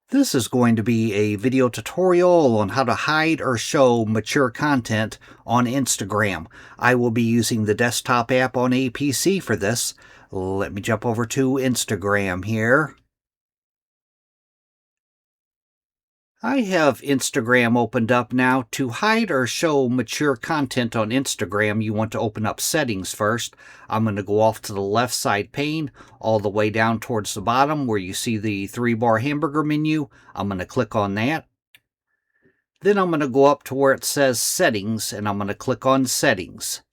This is going to be a video tutorial on how to hide or show mature content on Instagram. I will be using the desktop app on a PC for this. Let me jump over to Instagram here. I have Instagram opened up now. To hide or show mature content on Instagram, you want to open up Settings first. I'm going to go off to the left side pane, all the way down towards the bottom where you see the 3-bar hamburger menu. I'm going to click on that. Then I'm going to go up to where it says Settings, and I'm going to click on Settings.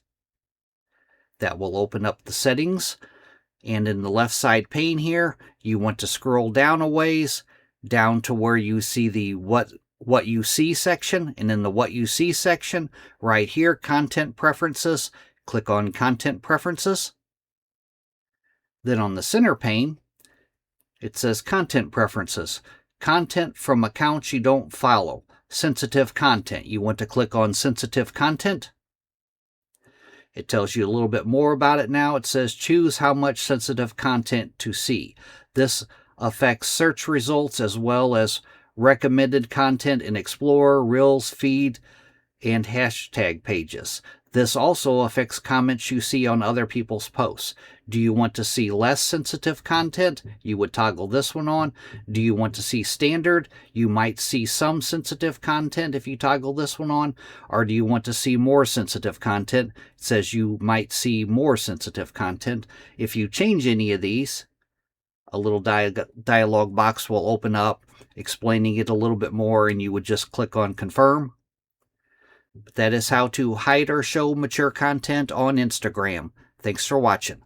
That will open up the settings. And in the left side pane here, you want to scroll down a ways, down to where you see the what you see section, and in the what you see section right here, content preferences, click on content preferences. Then on the center pane it says content preferences, content from accounts you don't follow, sensitive content. You want to click on sensitive content. It tells you a little bit more about it now. It says choose how much sensitive content to see. This affects search results as well as recommended content in Explorer, Reels, Feed, and hashtag pages. This also affects comments you see on other people's posts. Do you want to see less sensitive content? You would toggle this one on. Do you want to see standard? You might see some sensitive content if you toggle this one on. Or do you want to see more sensitive content? It says you might see more sensitive content. If you change any of these, a little dialog box will open up explaining it a little bit more, and you would just click on confirm. That is how to hide or show mature content on Instagram. Thanks for watching.